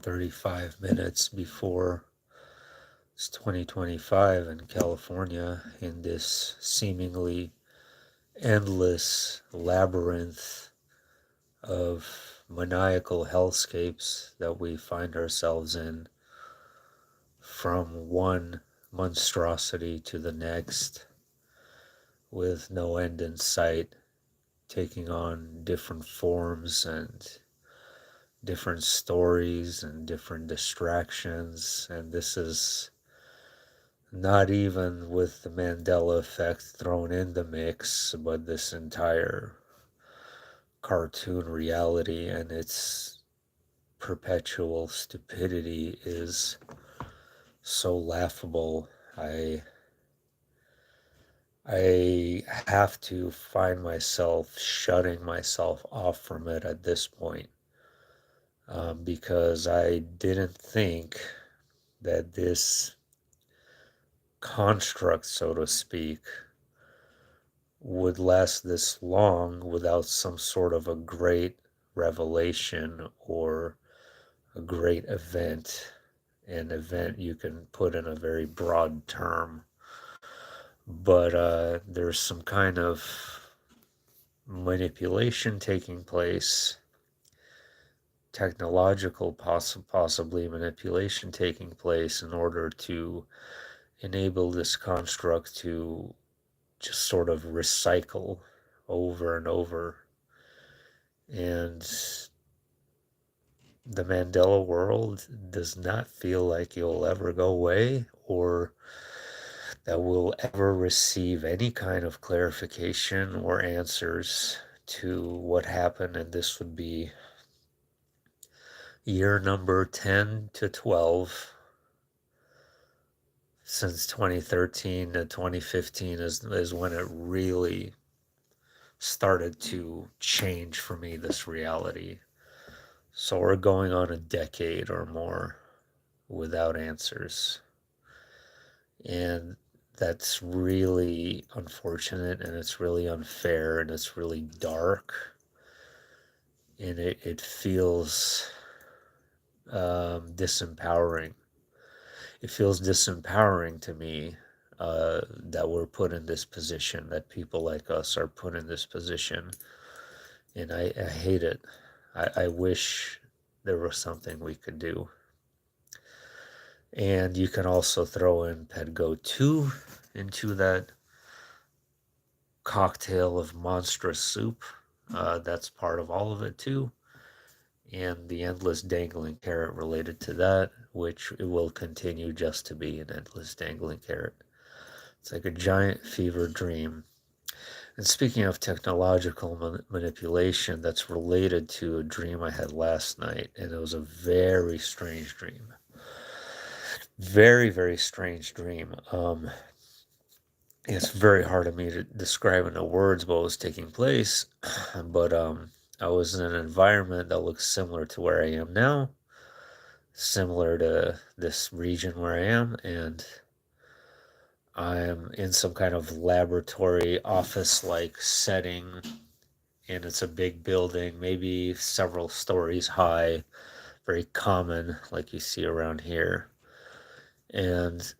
35 minutes before it's 2025 in California, in this seemingly endless labyrinth of maniacal hellscapes that we find ourselves in, from one monstrosity to the next, with no end in sight, taking on different forms and different stories and different distractions. And this is not even with the Mandela effect thrown in the mix, but this entire cartoon reality and its perpetual stupidity is so laughable. I have to find myself shutting myself off from it at this point, because I didn't think that this construct, so to speak, would last this long without some sort of a great revelation or a great event. An event you can put in a very broad term, but there's some kind of manipulation taking place, technological possibly manipulation taking place in order to enable this construct to just sort of recycle over and over. And the Mandela world does not feel like it'll ever go away, or that we'll ever receive any kind of clarification or answers to what happened. And this would be year number 10 to 12. Since 2013 to 2015 is when it really started to change for me, this reality. So we're going on a decade or more without answers. And that's really unfortunate, and it's really unfair, and it's really dark. And it feels disempowering. It feels disempowering to me, that we're put in this position, that people like us are put in this position. And I hate it. I wish there was something we could do. And you can also throw in Pedgo 2 into that cocktail of monstrous soup. That's part of all of it too. And the endless dangling carrot related to that, which it will continue just to be an endless dangling carrot. It's like a giant fever dream. And speaking of technological manipulation, that's related to a dream I had last night, and it was a very strange dream. Very, very strange dream. It's very hard for me to describe in the words what was taking place, but I was in an environment that looks similar to where I am now, similar to this region where I am, and I'm in some kind of laboratory office-like setting, and it's a big building, maybe several stories high, very common, like you see around here. And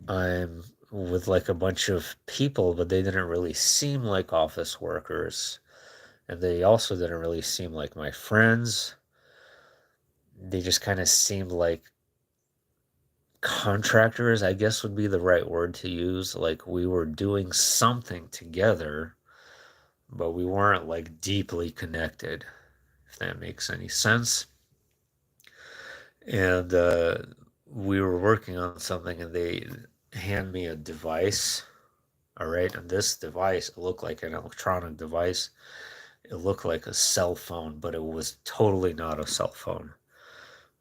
I'm with like a bunch of people, but they didn't really seem like office workers. And they also didn't really seem like my friends. They just kind of seemed like contractors, I guess would be the right word to use. Like we were doing something together, but we weren't like deeply connected, if that makes any sense. And we were working on something, and they hand me a device. All right, and this device, it looked like an electronic device. It looked like a cell phone, but it was totally not a cell phone.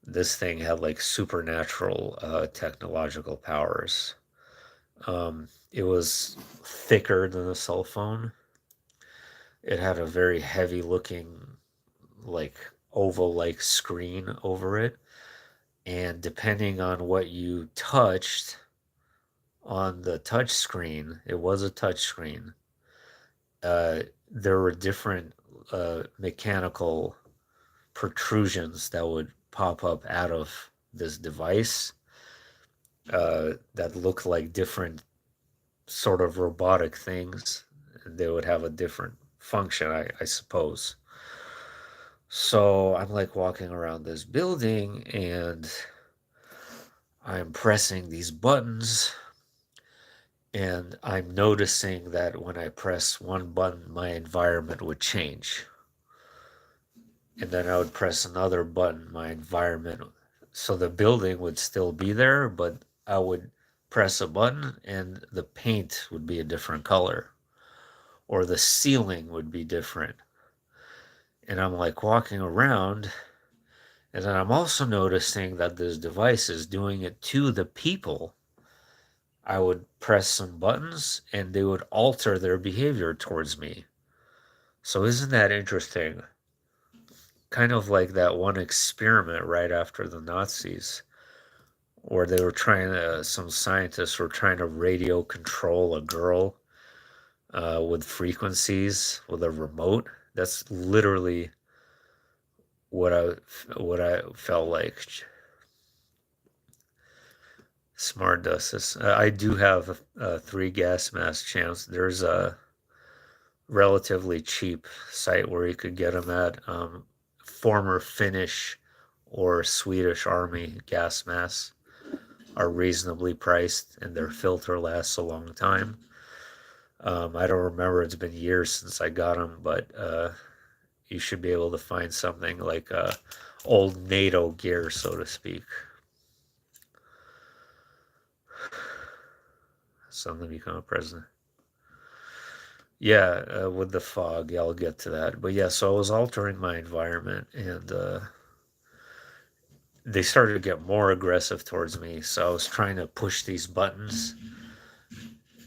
This thing had like supernatural technological powers. It was thicker than a cell phone. It had a very heavy looking, like oval like screen over it. And depending on what you touched on the touch screen, it was a touch screen. There were different mechanical protrusions that would pop up out of this device that look like different sort of robotic things. They would have a different function, I suppose. So I'm like walking around this building and I'm pressing these buttons and I'm noticing that when I press one button, my environment would change. And then I would press another button, my environment. So the building would still be there, but I would press a button and the paint would be a different color or the ceiling would be different. And I'm like walking around, and then I'm also noticing that this device is doing it to the people. I would press some buttons and they would alter their behavior towards me. So isn't that interesting? Kind of like that one experiment right after the Nazis, where they were trying to, some scientists were trying to radio control a girl with frequencies with a remote. That's literally what I felt like. Smart does this. I do have three gas mask champs. There's a relatively cheap site where you could get them at. Former Finnish or Swedish Army gas masks are reasonably priced, and their filter lasts a long time. I don't remember; it's been years since I got them, but you should be able to find something like old NATO gear, so to speak. Suddenly become a president. Yeah, with the fog, yeah, I'll get to that. But yeah, so I was altering my environment, and they started to get more aggressive towards me. So I was trying to push these buttons,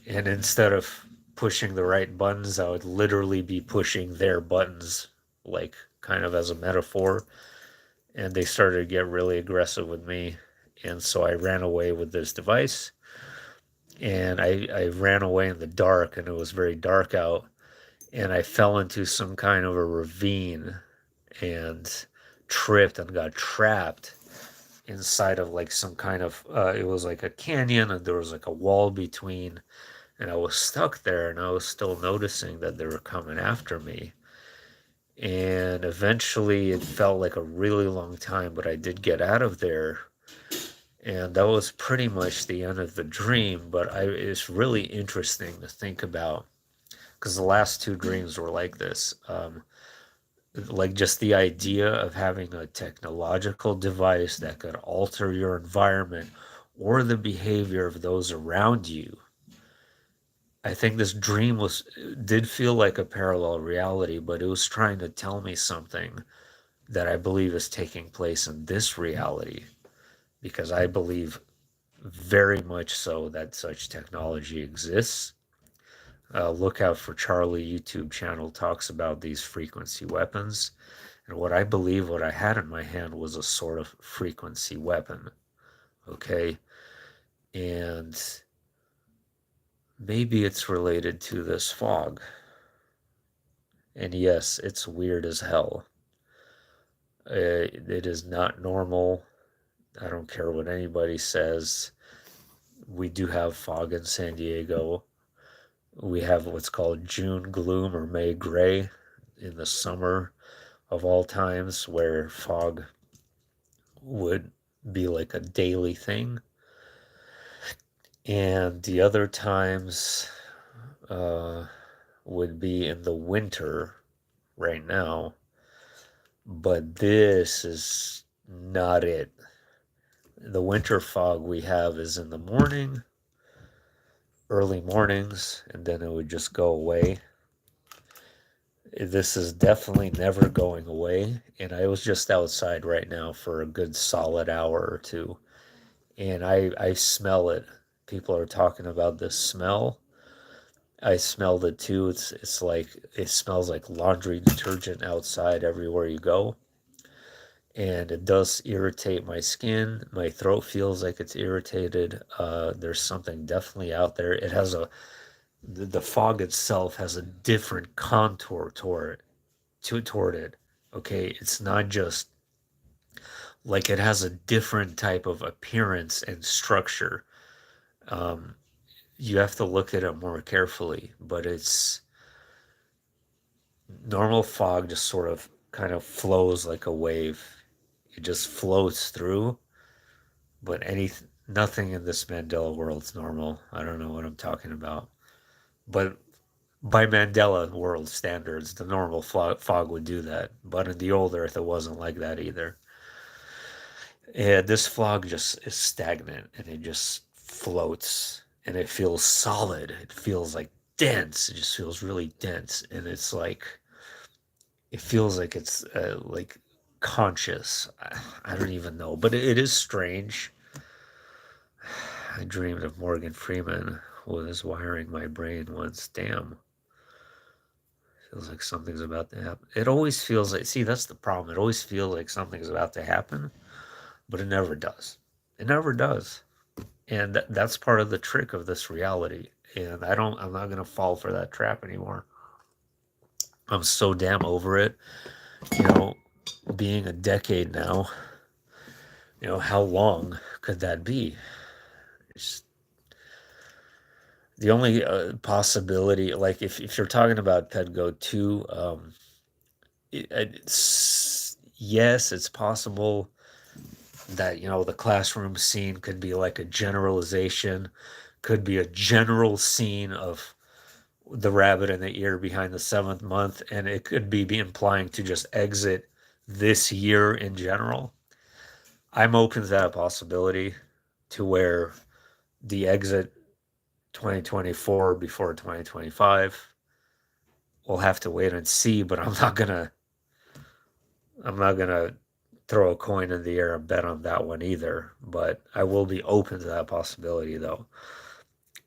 and instead of pushing the right buttons, I would literally be pushing their buttons, like kind of as a metaphor. And they started to get really aggressive with me, and so I ran away with this device. And I ran away in the dark, and it was very dark out, and I fell into some kind of a ravine and tripped and got trapped inside of like some kind of it was like a canyon and there was like a wall between, and I was stuck there and I was still noticing that they were coming after me. And eventually it felt like a really long time, but I did get out of there. And that was pretty much the end of the dream, but it's really interesting to think about because the last two dreams were like this. Like just the idea of having a technological device that could alter your environment or the behavior of those around you. I think this dream was did feel like a parallel reality, but it was trying to tell me something that I believe is taking place in this reality because I believe very much so that such technology exists. Look out for Charlie YouTube channel talks about these frequency weapons. And what I believe what I had in my hand was a sort of frequency weapon. Okay. And maybe it's related to this fog. And yes, it's weird as hell. It is not normal. I don't care what anybody says. We do have fog in San Diego. We have what's called June gloom or May gray in the summer of all times, where fog would be like a daily thing. And the other times uh, would be in the winter right now. But this is not it. The winter fog we have is in the morning, early mornings, and then it would just go away. This is definitely never going away. And I was just outside right now for a good solid hour or two. And I smell it. People are talking about this smell. I smelled it too. It's like it smells like laundry detergent outside everywhere you go. And it does irritate my skin. My throat feels like it's irritated. There's something definitely out there. It has the fog itself has a different contour toward it. Okay, it's not just Like it has a different type of appearance and structure. Um, you have to look at it more carefully, but it's normal fog just sort of kind of flows like a wave. It just floats through, but nothing in this Mandela world's normal. I don't know what I'm talking about. But by Mandela world standards, the normal fog would do that. But in the old Earth, it wasn't like that either. And this fog just is stagnant and it just floats and it feels solid. It feels like dense. It just feels really dense. And it's like, it feels like it's like conscious. I don't even know, but it is strange. I dreamed of Morgan Freeman was wiring my brain once. Damn. Feels like something's about to happen. It always feels like, see, that's the problem. It always feels like something's about to happen, but it never does. It never does. And that's part of the trick of this reality. And I'm not going to fall for that trap anymore. I'm so damn over it. You know, being a decade now, how long could that be? It's the only possibility, like if you're talking about Pedgo 2, yes, it's possible that, the classroom scene could be like a generalization, could be a general scene of the rabbit in the ear behind the seventh month, and it could be implying to just exit this year in general. I'm open to that possibility to where the exit 2024 before 2025. We'll have to wait and see, but I'm not gonna throw a coin in the air and bet on that one either. But I will be open to that possibility though.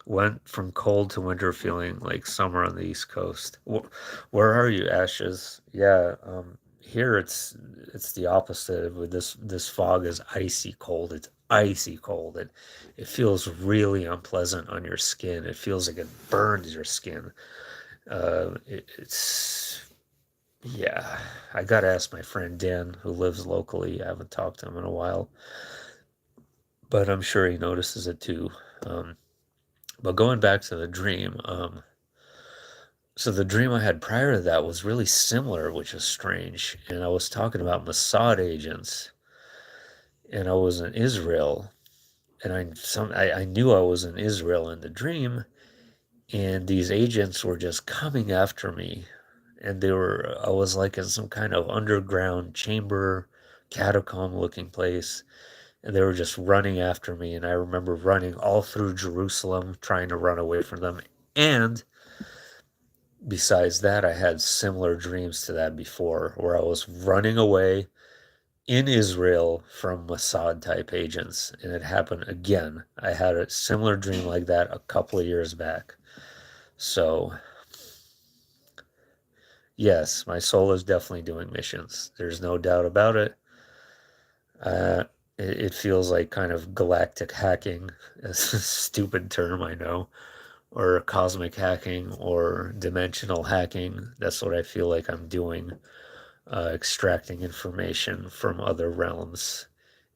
Went from cold to winter feeling like summer on the East Coast. Where are you, Ashes? Yeah, here it's the opposite. With this fog is icy cold. It's icy cold. It feels really unpleasant on your skin. It feels like it burns your skin. It's yeah. I gotta ask my friend Dan, who lives locally. I haven't talked to him in a while, but I'm sure he notices it too. Um, but going back to the dream, so the dream I had prior to that was really similar, which is strange. And I was talking about Mossad agents, and I was in Israel, and I knew I was in Israel in the dream, and these agents were just coming after me, and I was like in some kind of underground chamber, catacomb looking place, and they were just running after me, and I remember running all through Jerusalem trying to run away from them, and besides that, I had similar dreams to that before, where I was running away in Israel from Mossad type agents, and it happened again. I had a similar dream like that a couple of years back. So, yes, my soul is definitely doing missions. There's no doubt about it. Uh, it feels like kind of galactic hacking, a stupid term, I know, or cosmic hacking or dimensional hacking. That's what I feel like I'm doing, extracting information from other realms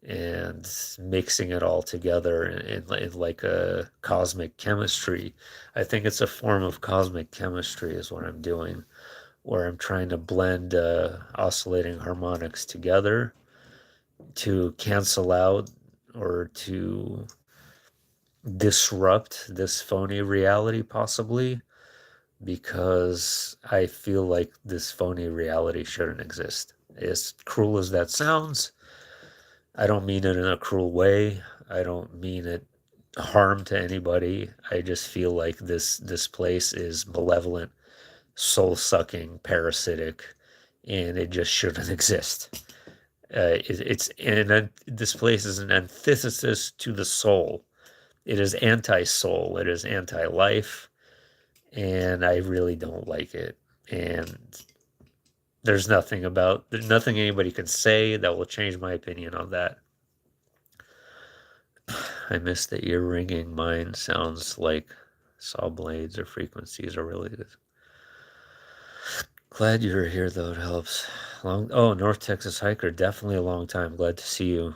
and mixing it all together in like a cosmic chemistry. I think it's a form of cosmic chemistry, is what I'm doing, where I'm trying to blend oscillating harmonics together to cancel out or to disrupt this phony reality, possibly, because I feel like this phony reality shouldn't exist. As cruel as that sounds, I don't mean it in a cruel way. I don't mean it harm to anybody. I just feel like this place is malevolent, soul-sucking, parasitic, and it just shouldn't exist. This place is an antithesis to the soul. It is anti-soul. It is anti-life, and I really don't like it. And there's nothing anybody can say that will change my opinion on that. I miss the ear ringing. Mine sounds like saw blades or frequencies are really good. Glad you're here, though. It helps. Oh, North Texas hiker, definitely a long time. Glad to see you.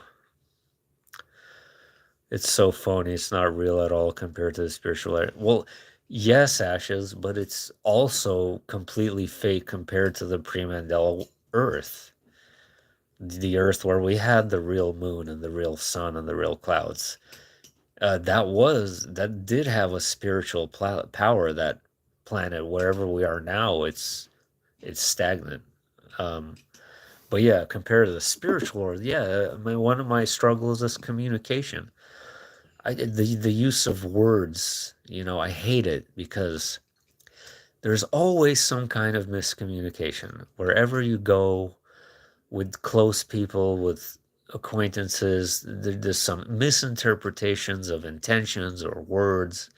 It's so phony. It's not real at all compared to the spiritual. Well, yes, Ashes, but it's also completely fake compared to the pre-Mandela Earth. The Earth where we had the real moon and the real sun and the real clouds. That did have a spiritual power. That planet, wherever we are now, it's stagnant. Um, but yeah, compared to the spiritual world, yeah, one of my struggles is communication. The use of words, I hate it because there's always some kind of miscommunication wherever you go with close people, with acquaintances. There's some misinterpretations of intentions or words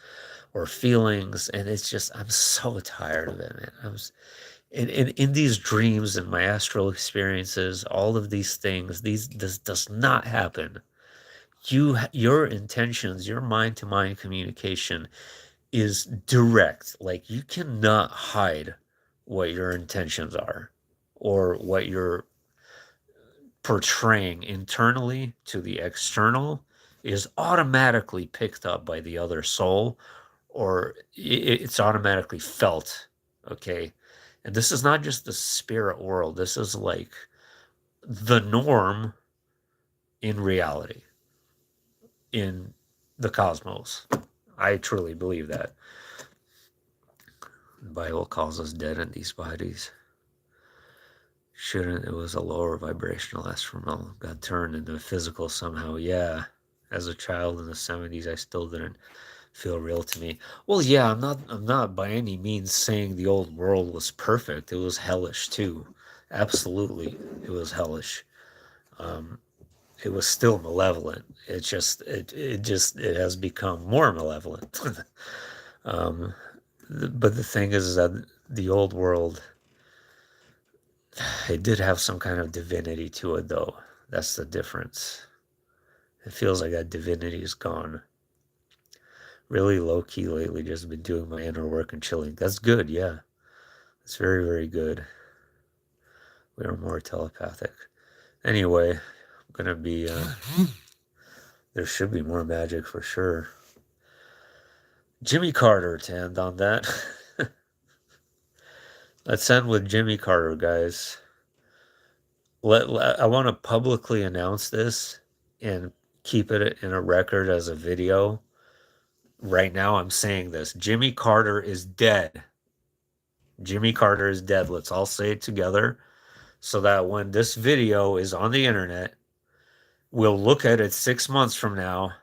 or feelings, and it's just I'm so tired of it, man. I was in these dreams and my astral experiences, all of these things. This does not happen. Your intentions, your mind to mind communication is direct. Like you cannot hide what your intentions are or what you're portraying internally to the external is automatically picked up by the other soul, or it's automatically felt. Okay. And this is not just the spirit world. This is like the norm in reality, in the cosmos. I truly believe that. The Bible calls us dead in these bodies. Shouldn't it was a lower vibrational astral got turned into physical somehow? Yeah. As a child in the 70s, I still didn't feel real to me. Well, yeah, I'm not by any means saying the old world was perfect. It was hellish too. Absolutely. It was hellish. Um, it was still malevolent. It has become more malevolent. um, but the thing is that the old world, it did have some kind of divinity to it, though. That's the difference. It feels like that divinity is gone. Really low key lately, just been doing my inner work and chilling. That's good, yeah. It's very, very good. We are more telepathic. Anyway, I'm gonna be, there should be more magic for sure. Jimmy Carter to end on that. Let's end with Jimmy Carter, guys. I want to publicly announce this and keep it in a record as a video. Right now, I'm saying this. Jimmy Carter is dead. Jimmy Carter is dead. Let's all say it together so that when this video is on the internet, we'll look at it 6 months from now.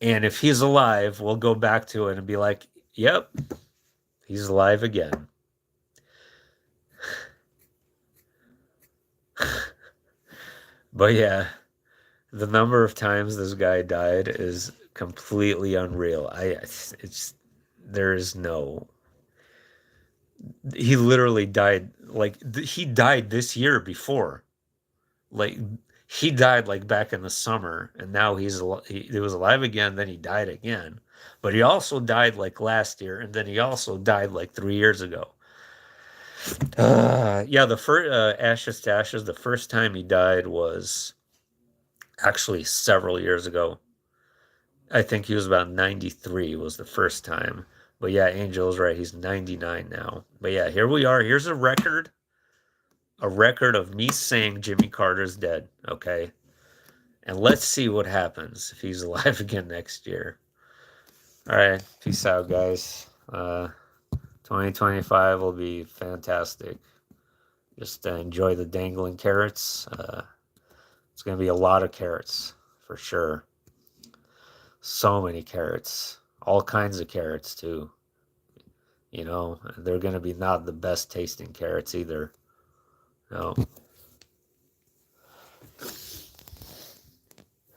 And if he's alive, we'll go back to it and be like, yep, he's alive again. But yeah, the number of times this guy died is completely unreal. There is no. He literally died he died this year before. Like he died like back in the summer, and now he was alive again. Then he died again, but he also died like last year, and then he also died like 3 years ago. Yeah, the first Ashes to Ashes. The first time he died was actually several years ago. I think he was about 93 was the first time. But yeah, Angel's right. He's 99 now. But yeah, here we are. Here's a record of me saying Jimmy Carter's dead. Okay, and let's see what happens if he's alive again next year. All right, peace out, guys. 2025 will be fantastic. Just enjoy the dangling carrots. It's going to be a lot of carrots for sure. So many carrots, all kinds of carrots too. They're going to be not the best tasting carrots either. No.